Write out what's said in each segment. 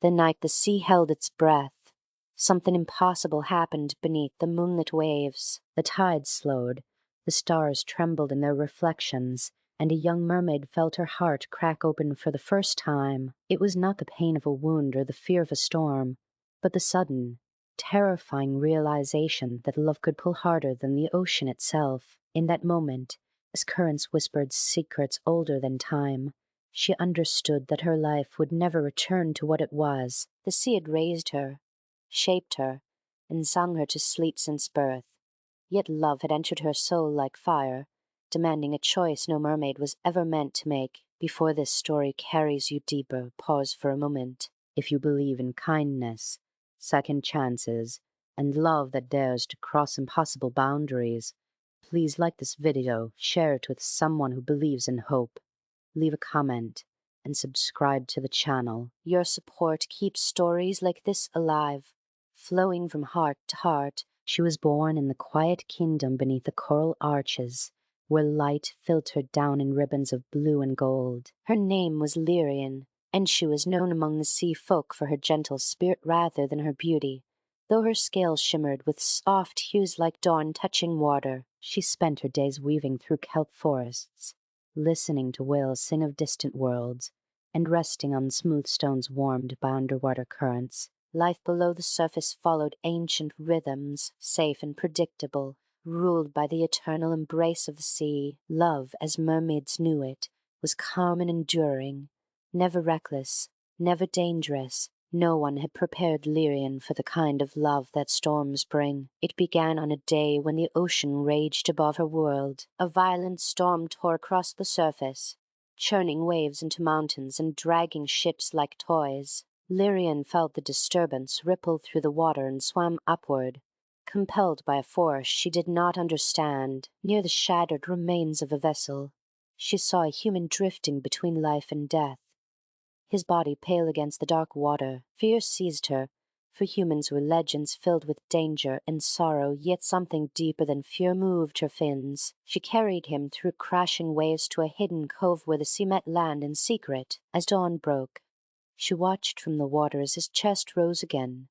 The night the sea held its breath, something impossible happened beneath the moonlit waves. The tide slowed, the stars trembled in their reflections, and a young mermaid felt her heart crack open for the first time. It was not the pain of a wound or the fear of a storm, but the sudden, terrifying realization that love could pull harder than the ocean itself. In that moment, as currents whispered secrets older than time, she understood that her life would never return to what it was. The sea had raised her, shaped her, and sung her to sleep since birth. Yet love had entered her soul like fire, demanding a choice no mermaid was ever meant to make. Before this story carries you deeper, pause for a moment. If you believe in kindness, second chances, and love that dares to cross impossible boundaries, please like this video, share it with someone who believes in hope, leave a comment, and subscribe to the channel. Your support keeps stories like this alive, flowing from heart to heart. She was born in the quiet kingdom beneath the coral arches, where light filtered down in ribbons of blue and gold. Her name was Lyrian, and she was known among the sea folk for her gentle spirit rather than her beauty. Though her scales shimmered with soft hues like dawn touching water, she spent her days weaving through kelp forests, listening to whales sing of distant worlds, and resting on smooth stones warmed by underwater currents. Life below the surface followed ancient rhythms, safe and predictable, ruled by the eternal embrace of the sea. Love, as mermaids knew it, was calm and enduring, never reckless, never dangerous. No one had prepared Lyrian for the kind of love that storms bring. It began on a day when the ocean raged above her world. A violent storm tore across the surface, churning waves into mountains and dragging ships like toys. Lyrian felt the disturbance ripple through the water and swam upward, compelled by a force she did not understand. Near the shattered remains of a vessel, she saw a human drifting between life and death, his body pale against the dark water. Fear seized her, for humans were legends filled with danger and sorrow, yet something deeper than fear moved her fins. She carried him through crashing waves to a hidden cove where the sea met land in secret. As dawn broke, she watched from the water as his chest rose again,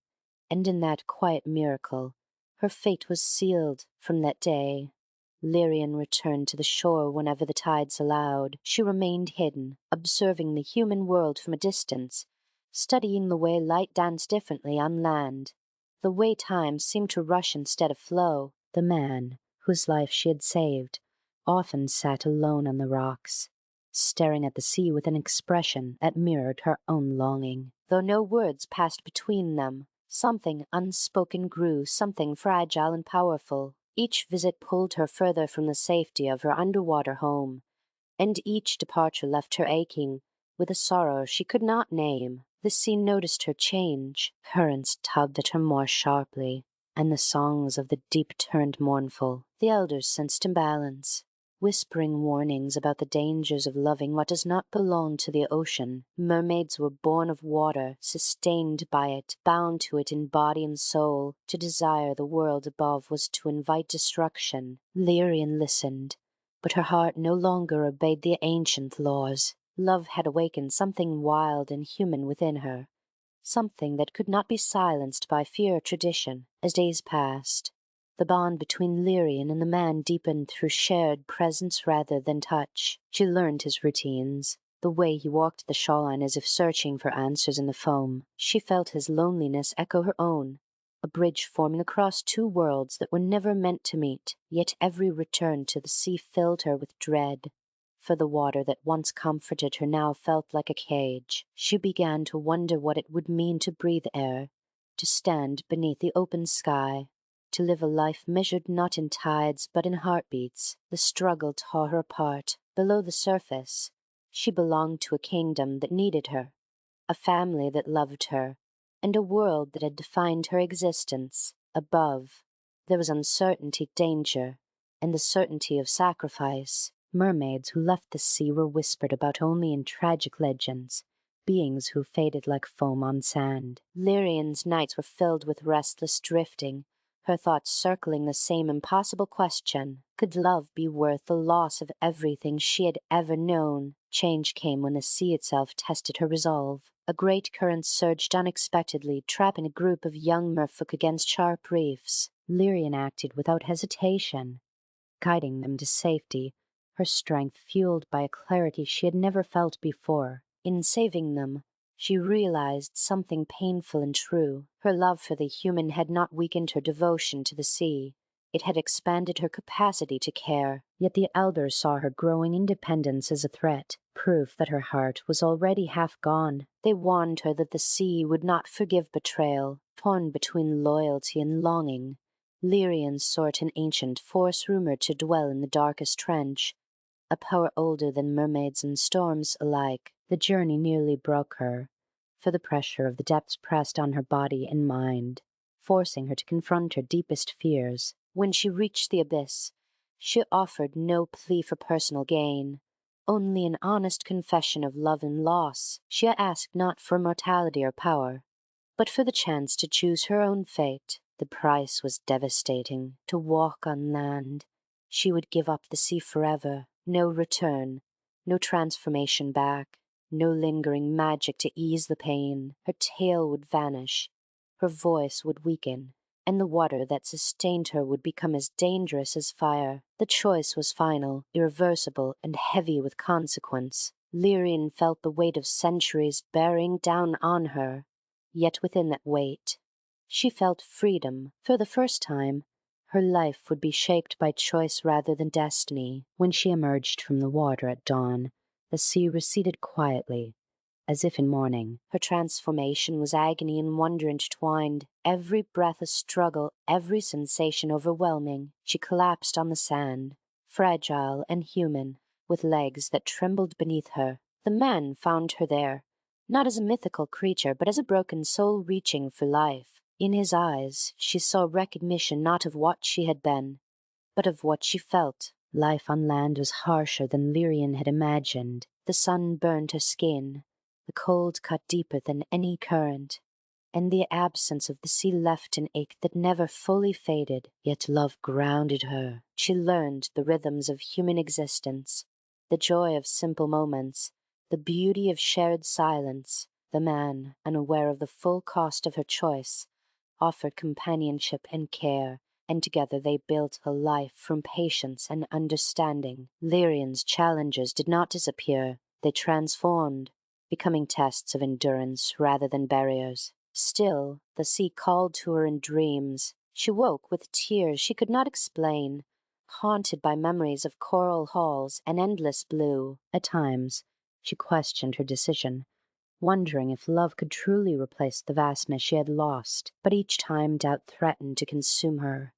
and in that quiet miracle her fate was sealed. From that day Lyrian returned to the shore whenever the tides allowed. She remained hidden, observing the human world from a distance, studying the way light danced differently on land, the way time seemed to rush instead of flow. The man, whose life she had saved, often sat alone on the rocks, staring at the sea with an expression that mirrored her own longing. Though no words passed between them, something unspoken grew, something fragile and powerful. Each visit pulled her further from the safety of her underwater home, and each departure left her aching with a sorrow she could not name. The sea noticed her change. Currents tugged at her more sharply, and the songs of the deep turned mournful. The elders sensed imbalance, whispering warnings about the dangers of loving what does not belong to the ocean. Mermaids were born of water, sustained by it, bound to it in body and soul. To desire the world above was to invite destruction. Lyrian listened, but her heart no longer obeyed the ancient laws. Love had awakened something wild and human within her, something that could not be silenced by fear or tradition. As days passed, the bond between Lyrian and the man deepened through shared presence rather than touch. She learned his routines, the way he walked the shoreline as if searching for answers in the foam. She felt his loneliness echo her own, a bridge forming across two worlds that were never meant to meet. Yet every return to the sea filled her with dread, for the water that once comforted her now felt like a cage. She began to wonder what it would mean to breathe air, to stand beneath the open sky, to live a life measured not in tides but in heartbeats. The struggle tore her apart. Below the surface, she belonged to a kingdom that needed her, a family that loved her, and a world that had defined her existence. Above, there was uncertainty, danger, and the certainty of sacrifice. Mermaids who left the sea were whispered about only in tragic legends, beings who faded like foam on sand. Lyrian's nights were filled with restless drifting, her thoughts circling the same impossible question. Could love be worth the loss of everything she had ever known? Change came when the sea itself tested her resolve. A great current surged unexpectedly, trapping a group of young merfolk against sharp reefs. Lyrian acted without hesitation, guiding them to safety, her strength fueled by a clarity she had never felt before. In saving them, she realized something painful and true. Her love for the human had not weakened her devotion to the sea. It had expanded her capacity to care. Yet the elders saw her growing independence as a threat, proof that her heart was already half gone. They warned her that the sea would not forgive betrayal, torn between loyalty and longing. Lyrian sought an ancient force rumored to dwell in the darkest trench, a power older than mermaids and storms alike. The journey nearly broke her, for the pressure of the depths pressed on her body and mind, forcing her to confront her deepest fears. When she reached the abyss, she offered no plea for personal gain, only an honest confession of love and loss. She asked not for immortality or power, but for the chance to choose her own fate. The price was devastating. To walk on land, she would give up the sea forever. No return, no transformation back, no lingering magic to ease the pain. Her tail would vanish, her voice would weaken, and the water that sustained her would become as dangerous as fire. The choice was final, irreversible, and heavy with consequence. Lyrian felt the weight of centuries bearing down on her. Yet within that weight, she felt freedom. For the first time, her life would be shaped by choice rather than destiny. When she emerged from the water at dawn, the sea receded quietly, as if in mourning. Her transformation was agony and wonder intertwined, every breath a struggle, every sensation overwhelming. She collapsed on the sand, fragile and human, with legs that trembled beneath her. The man found her there, not as a mythical creature, but as a broken soul reaching for life. In his eyes she saw recognition not of what she had been, but of what she felt. Life on land was harsher than Lyrian had imagined. The sun burned her skin, the cold cut deeper than any current, and the absence of the sea left an ache that never fully faded. Yet love grounded her. She learned the rhythms of human existence, the joy of simple moments, the beauty of shared silence. The man, unaware of the full cost of her choice, offered companionship and care, and together they built a life from patience and understanding. Lyrian's challenges did not disappear, they transformed, becoming tests of endurance rather than barriers. Still, the sea called to her in dreams. She woke with tears she could not explain, haunted by memories of coral halls and endless blue. At times, she questioned her decision, wondering if love could truly replace the vastness she had lost. But each time doubt threatened to consume her.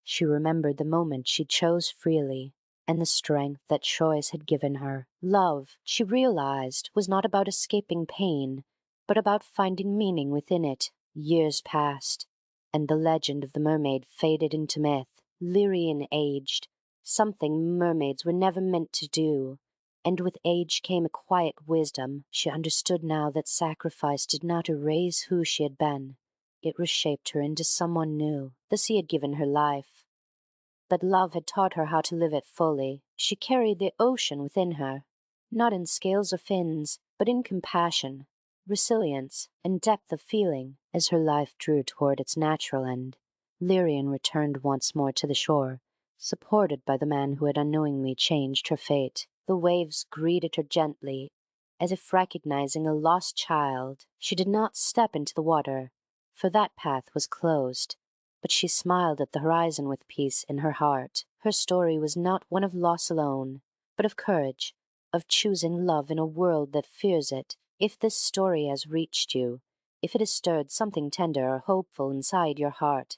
She remembered the moment she chose freely, and the strength that choice had given her. Love, she realized, was not about escaping pain, but about finding meaning within it. Years passed, and the legend of the mermaid faded into myth. Lyrian aged, something mermaids were never meant to do, and with age came a quiet wisdom. She understood now that sacrifice did not erase who she had been. It reshaped her into someone new. The sea had given her life, but love had taught her how to live it fully. She carried the ocean within her, not in scales or fins, but in compassion, resilience, and depth of feeling. As her life drew toward its natural end, Lyrian returned once more to the shore, supported by the man who had unknowingly changed her fate. The waves greeted her gently, as if recognizing a lost child. She did not step into the water, for that path was closed, but she smiled at the horizon with peace in her heart. Her story was not one of loss alone, but of courage, of choosing love in a world that fears it. If this story has reached you, if it has stirred something tender or hopeful inside your heart,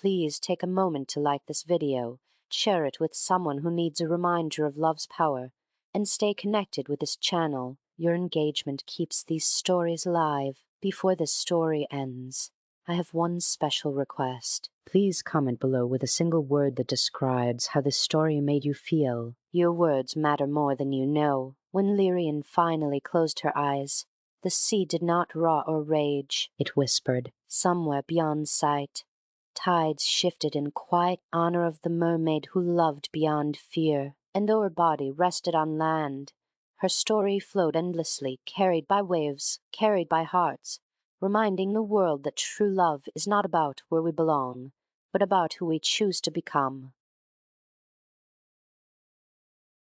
please take a moment to like this video, share it with someone who needs a reminder of love's power, and stay connected with this channel. Your engagement keeps these stories alive. Before this story ends, I have one special request. Please comment below with a single word that describes how this story made you feel. Your words matter more than you know. When Lyrian finally closed her eyes, the sea did not roar or rage. It whispered, somewhere beyond sight, tides shifted in quiet honor of the mermaid who loved beyond fear. And though her body rested on land, her story flowed endlessly, carried by waves, carried by hearts, reminding the world that true love is not about where we belong, but about who we choose to become.